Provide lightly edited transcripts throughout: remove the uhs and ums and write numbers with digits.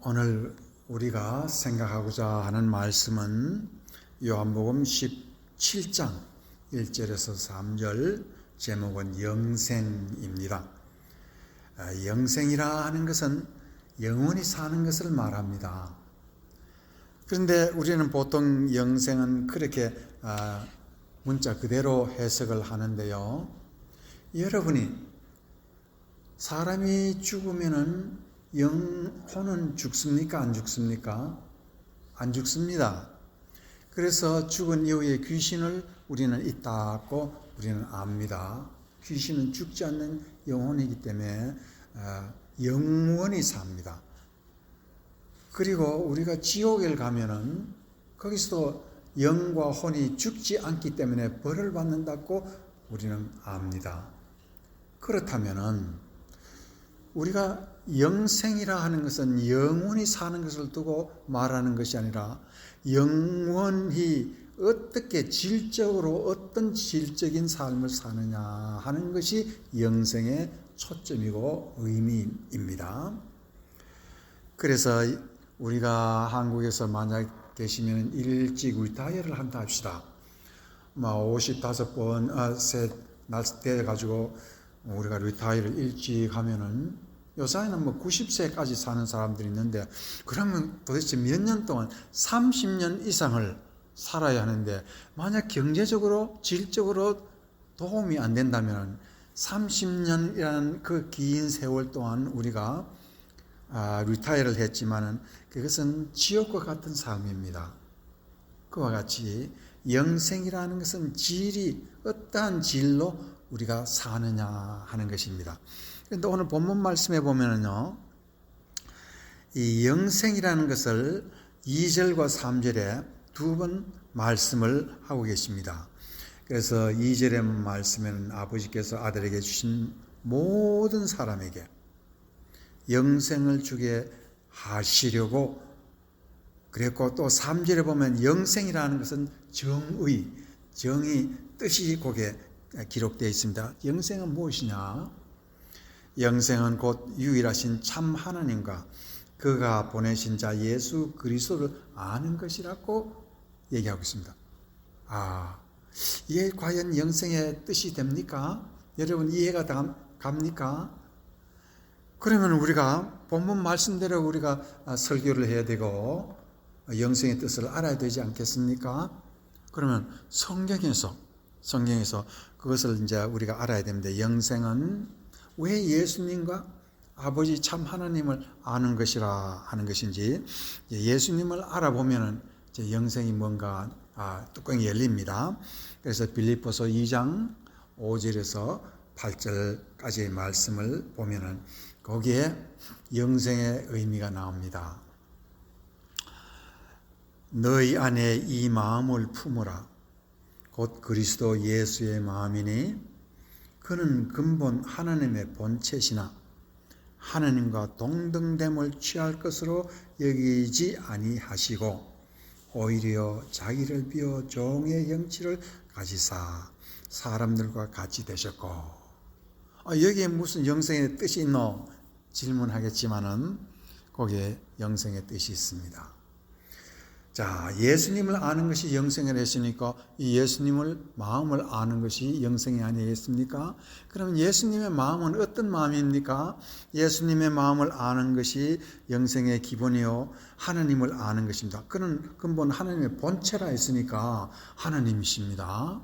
오늘 우리가 생각하고자 하는 말씀은 요한복음 17장 1절에서 3절, 제목은 영생입니다. 영생이라 하는 것은 영원히 사는 것을 말합니다. 그런데 우리는 보통 영생은 그렇게 문자 그대로 해석을 하는데요. 여러분이 사람이 죽으면은 영혼은 죽습니까? 안 죽습니까? 안 죽습니다. 그래서 죽은 이후에 귀신을 우리는 있다고 우리는 압니다. 귀신은 죽지 않는 영혼이기 때문에 영원히 삽니다. 그리고 우리가 지옥에 가면은 거기서도 영과 혼이 죽지 않기 때문에 벌을 받는다고 우리는 압니다. 그렇다면은 우리가 영생이라 하는 것은 영원히 사는 것을 두고 말하는 것이 아니라 영원히 어떻게 질적으로 어떤 질적인 삶을 사느냐 하는 것이 영생의 초점이고 의미입니다. 그래서 우리가 한국에서 만약 계시면 일찍 리타이어를 한다 합시다. 55번 날 돼가지고 우리가 리타이어를 일찍 하면은 요새는 90세까지 사는 사람들이 있는데, 그러면 도대체 몇 년 동안 30년 이상을 살아야 하는데, 만약 경제적으로 질적으로 도움이 안 된다면 30년이라는 그 긴 세월 동안 우리가 리타이어를 했지만은 그것은 지옥과 같은 삶입니다. 그와 같이 영생이라는 것은 질이 어떠한 질로 우리가 사느냐 하는 것입니다. 그런데 오늘 본문 말씀에 보면은요, 이 영생이라는 것을 2절과 3절에 두 번 말씀을 하고 계십니다. 그래서 2절의 말씀에는 아버지께서 아들에게 주신 모든 사람에게 영생을 주게 하시려고 그랬고, 또 3절에 보면 영생이라는 것은 정의, 뜻이 거기에 기록되어 있습니다. 영생은 무엇이냐? 영생은 곧 유일하신 참 하나님과 그가 보내신 자 예수 그리스도를 아는 것이라고 얘기하고 있습니다. 이게 과연 영생의 뜻이 됩니까? 여러분 이해가 갑니까? 그러면 우리가 본문 말씀대로 우리가 설교를 해야 되고 영생의 뜻을 알아야 되지 않겠습니까? 그러면 성경에서 그것을 이제 우리가 알아야 됩니다. 영생은 왜 예수님과 아버지 참 하나님을 아는 것이라 하는 것인지, 예수님을 알아보면은 이제 영생이 뭔가 뚜껑이 열립니다. 그래서 빌립보서 2장 5절에서 8절까지의 말씀을 보면은 거기에 영생의 의미가 나옵니다. 너희 안에 이 마음을 품으라. 곧 그리스도 예수의 마음이니 그는 근본 하나님의 본체시나 하나님과 동등됨을 취할 것으로 여기지 아니하시고 오히려 자기를 비워 종의 형체를 가지사 사람들과 같이 되셨고. 여기에 무슨 영생의 뜻이 있노? 질문하겠지만은 거기에 영생의 뜻이 있습니다. 자, 예수님을 아는 것이 영생을 했으니까 이 예수님을 마음을 아는 것이 영생이 아니겠습니까? 그럼 예수님의 마음은 어떤 마음입니까? 예수님의 마음을 아는 것이 영생의 기본이요 하나님을 아는 것입니다. 그는 근본 하나님의 본체라 했으니까 하나님이십니다.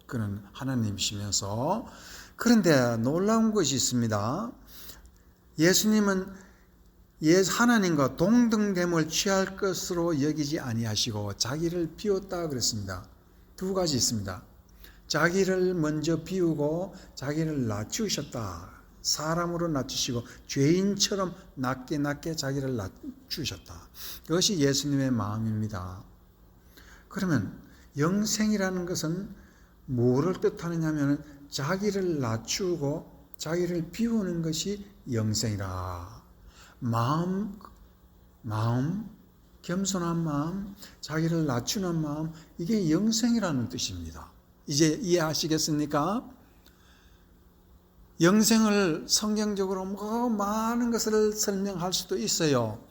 그는 하나님이시면서, 그런데 놀라운 것이 있습니다. 예수님은 하나님과 동등됨을 취할 것으로 여기지 아니하시고 자기를 비웠다 그랬습니다. 두 가지 있습니다. 자기를 먼저 비우고 자기를 낮추셨다. 사람으로 낮추시고 죄인처럼 낮게 자기를 낮추셨다. 그것이 예수님의 마음입니다. 그러면 영생이라는 것은 뭐를 뜻하느냐 하면 자기를 낮추고 자기를 비우는 것이 영생이라. 마음, 겸손한 마음, 자기를 낮추는 마음, 이게 영생이라는 뜻입니다. 이제 이해하시겠습니까? 영생을 성경적으로 많은 것을 설명할 수도 있어요.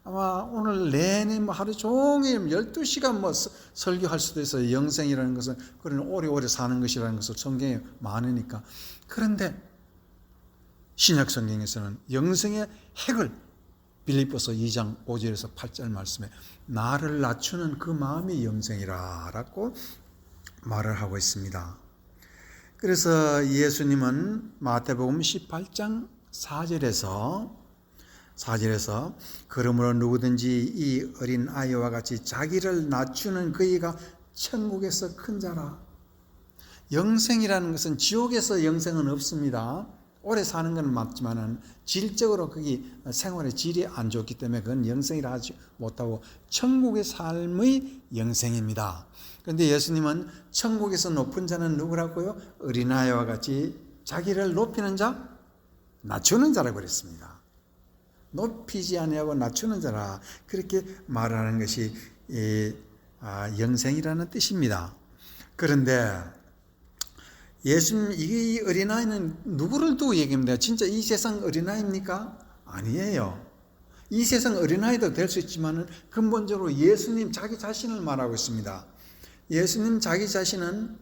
아마 오늘 내내 뭐 하루 종일 12시간 뭐 설교할 수도 있어요. 영생이라는 것은 그런 오래오래 사는 것이라는 것을 성경에 많으니까. 그런데 신약 성경에서는 영생의 핵을 빌립보서 2장 5절에서 8절 말씀에 나를 낮추는 그 마음이 영생이라 라고 말을 하고 있습니다. 그래서 예수님은 마태복음 18장 4절에서 그러므로 누구든지 이 어린 아이와 같이 자기를 낮추는 그이가 천국에서 큰 자라. 영생이라는 것은 지옥에서 영생은 없습니다. 오래 사는 건 맞지만은 질적으로 거기 생활의 질이 안 좋기 때문에 그건 영생이라 하지 못하고 천국의 삶의 영생입니다. 그런데 예수님은 천국에서 높은 자는 누구라고요? 어린아이와 같이 자기를 높이는 자, 낮추는 자라고 그랬습니다. 높이지 아니하고 낮추는 자라 그렇게 말하는 것이 영생이라는 뜻입니다. 그런데 예수님 이 어린아이는 누구를 두고 얘기합니다. 진짜 이 세상 어린아이입니까? 아니에요. 이 세상 어린아이도 될 수 있지만 근본적으로 예수님 자기 자신을 말하고 있습니다. 예수님 자기 자신은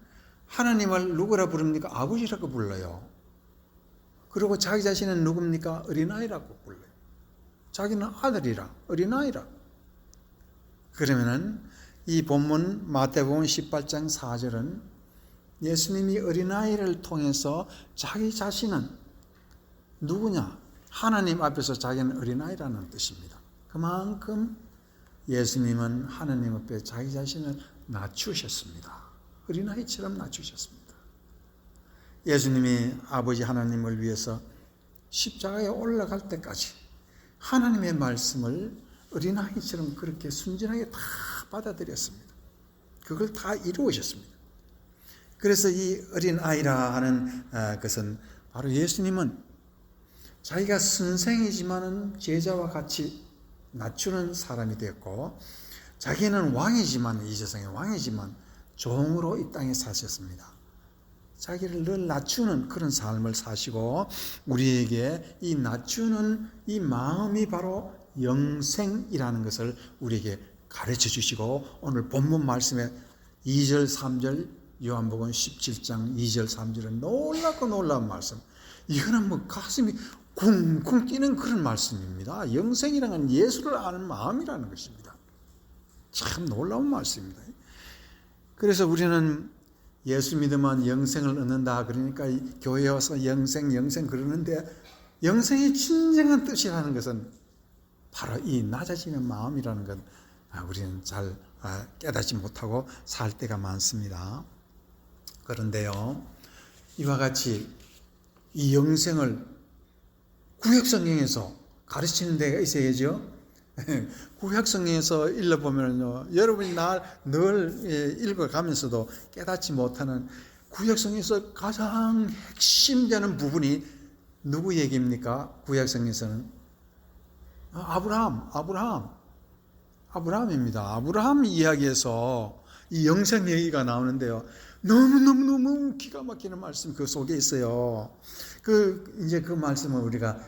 하나님을 누구라 부릅니까? 아버지라고 불러요. 그리고 자기 자신은 누굽니까? 어린아이라고 불러요. 자기는 아들이라, 어린아이라. 그러면은 이 본문 마태복음 18장 4절은 예수님이 어린아이를 통해서 자기 자신은 누구냐? 하나님 앞에서 자기는 어린아이라는 뜻입니다. 그만큼 예수님은 하나님 앞에 자기 자신을 낮추셨습니다. 어린아이처럼 낮추셨습니다. 예수님이 아버지 하나님을 위해서 십자가에 올라갈 때까지 하나님의 말씀을 어린아이처럼 그렇게 순진하게 다 받아들였습니다. 그걸 다 이루으셨습니다. 그래서 이 어린아이라 하는 것은 바로 예수님은 자기가 선생이지만은 제자와 같이 낮추는 사람이 되었고 자기는 왕이지만 이 세상의 왕이지만 종으로 이 땅에 사셨습니다. 자기를 늘 낮추는 그런 삶을 사시고 우리에게 이 낮추는 이 마음이 바로 영생이라는 것을 우리에게 가르쳐 주시고 오늘 본문 말씀에 2절 3절 요한복음 17장 2절 3절은 놀랍고 놀라운 말씀. 이거는 뭐 가슴이 쿵쿵 뛰는 그런 말씀입니다. 영생이라는 건 예수를 아는 마음이라는 것입니다. 참 놀라운 말씀입니다. 그래서 우리는 예수 믿으면 영생을 얻는다 그러니까 교회에 와서 영생 그러는데 영생의 진정한 뜻이라는 것은 바로 이 낮아지는 마음이라는 건 우리는 잘 깨닫지 못하고 살 때가 많습니다. 그런데요, 이와 같이 이 영생을 구약성경에서 가르치는 데가 있어야죠. 구약성경에서 읽어보면요, 여러분이 늘 읽어가면서도 깨닫지 못하는 구약성경에서 가장 핵심되는 부분이 누구 얘기입니까? 구약성경에서는 아브라함입니다. 아브라함 이야기에서 이 영생 얘기가 나오는데요. 너무 기가 막히는 말씀 그 속에 있어요. 이제 그 말씀을 우리가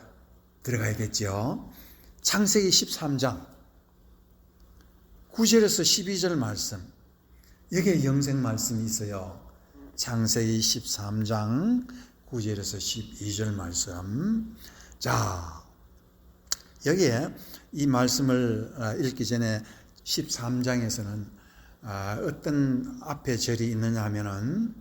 들어가야겠죠. 창세기 13장 9절에서 12절 말씀. 여기에 영생 말씀이 있어요. 창세기 13장 9절에서 12절 말씀. 자, 여기에 이 말씀을 읽기 전에 13장에서는 어떤 앞에 절이 있느냐 하면은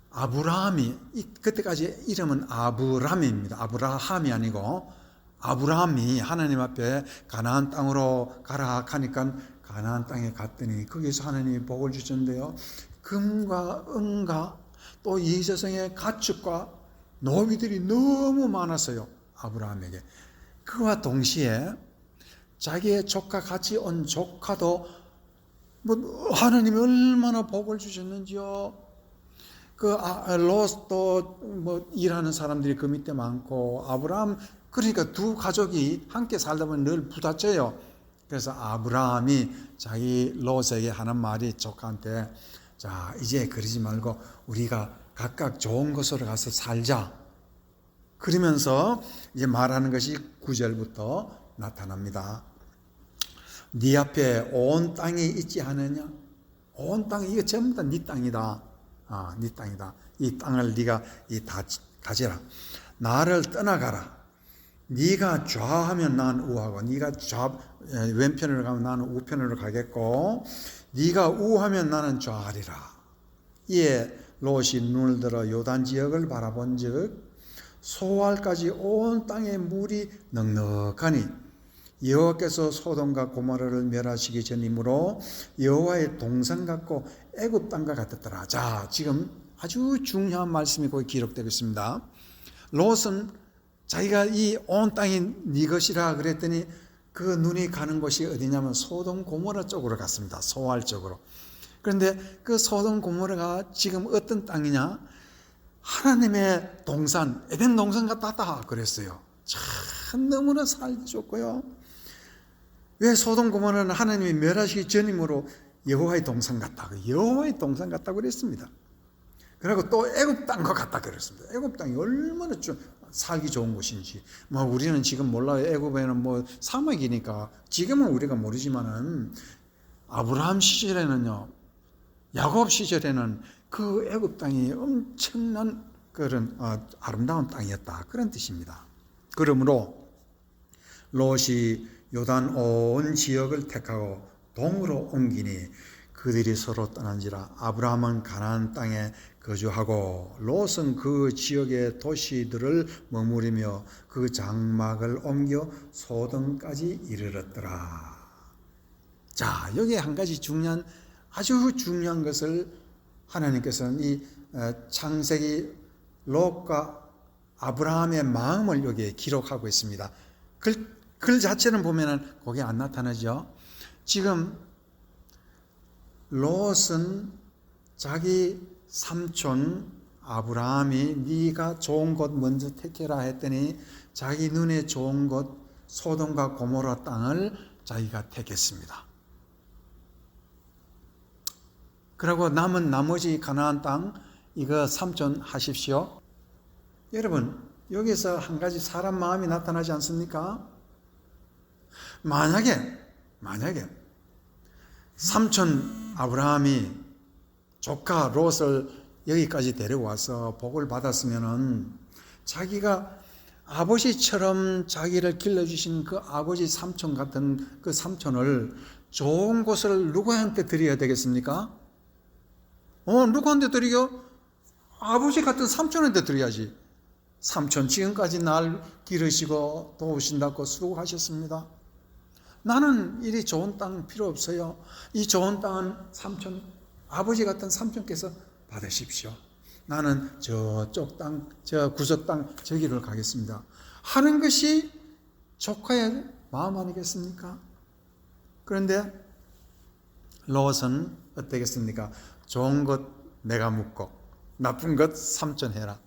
아브라함이 그때까지 이름은 아브람입니다. 아브라함이 아니고 아브라함이 하나님 앞에 가나안 땅으로 가라 하니까 가나안 땅에 갔더니 거기서 하나님이 복을 주셨는데요. 금과 은과 또 이 세상의 가축과 노비들이 너무 많았어요. 아브라함에게. 그와 동시에 자기의 조카 같이 온 조카도 하나님이 얼마나 복을 주셨는지요. 롯도 일하는 사람들이 그 밑에 많고 아브라함 그러니까 두 가족이 함께 살다 보면 늘 부딪혀요. 그래서 아브라함이 자기 롯에게 하는 말이 조카한테 자 이제 그러지 말고 우리가 각각 좋은 곳으로 가서 살자. 그러면서 이제 말하는 것이 9절부터 나타납니다. 네 앞에 온 땅이 있지 않느냐? 온 땅이 이거 전부 다 네 땅이다. 네 땅이다. 이 땅을 네가 다 가지라. 나를 떠나가라. 네가 좌하면 나는 우하고, 네가 왼편으로 가면 나는 우편으로 가겠고, 네가 우하면 나는 좌하리라. 이에 롯이 눈을 들어 요단 지역을 바라본즉 소알까지 온 땅에 물이 넉넉하니 여호와께서 소돔과 고모라를 멸하시기 전이므로 여호와의 동산 같고 애굽 땅과 같았더라. 자, 지금 아주 중요한 말씀이 거기 기록되고 있습니다. 롯은 자기가 이 온 땅이 네 것이라 그랬더니 그 눈이 가는 곳이 어디냐면 소돔 고모라 쪽으로 갔습니다. 소알 쪽으로. 그런데 그 소돔 고모라가 지금 어떤 땅이냐? 하나님의 동산, 에덴 동산 같다 그랬어요. 참 너무나 살기 좋고요. 왜 소돔 고모라는 하나님이 멸하시기 전이므로 여호와의 동산 같다. 여호와의 동산 같다고 그랬습니다. 그리고 또 애굽 땅과 같다 그랬습니다. 애굽 땅이 얼마나 좀 살기 좋은 곳인지. 뭐 우리는 지금 몰라요. 애굽에는 뭐 사막이니까 지금은 우리가 모르지만은 아브라함 시절에는요, 야곱 시절에는 그 애굽 땅이 엄청난 그런 아름다운 땅이었다. 그런 뜻입니다. 그러므로 롯이 요단 온 지역을 택하고 동으로 옮기니 그들이 서로 떠난지라. 아브라함은 가나안 땅에 거주하고 롯은 그 지역의 도시들을 머무르며 그 장막을 옮겨 소돔까지 이르렀더라. 자, 여기에 한 가지 아주 중요한 것을 하나님께서는 이 창세기 롯과 아브라함의 마음을 여기에 기록하고 있습니다. 글 자체는 보면은 거기에 안 나타나죠. 지금 롯은 자기 삼촌 아브라함이 네가 좋은 곳 먼저 택해라 했더니 자기 눈에 좋은 곳 소돔과 고모라 땅을 자기가 택했습니다. 그리고 남은 나머지 가나안 땅 이거 삼촌 하십시오. 여러분, 여기서 한 가지 사람 마음이 나타나지 않습니까? 만약에 삼촌 아브라함이 조카 롯을 여기까지 데려와서 복을 받았으면은 자기가 아버지처럼 자기를 길러주신 그 아버지 삼촌 같은 그 삼촌을 좋은 곳을 누구한테 드려야 되겠습니까? 누구한테 드리요? 아버지 같은 삼촌한테 드려야지. 삼촌 지금까지 날 기르시고 도우신다고 수고하셨습니다. 나는 이리 좋은 땅 필요 없어요. 이 좋은 땅은 삼촌, 아버지 같은 삼촌께서 받으십시오. 나는 저쪽 땅, 저 구석 땅 저기를 가겠습니다. 하는 것이 조카의 마음 아니겠습니까? 그런데 롯은 어떻겠습니까? 좋은 것 내가 묻고 나쁜 것 삼촌 해라.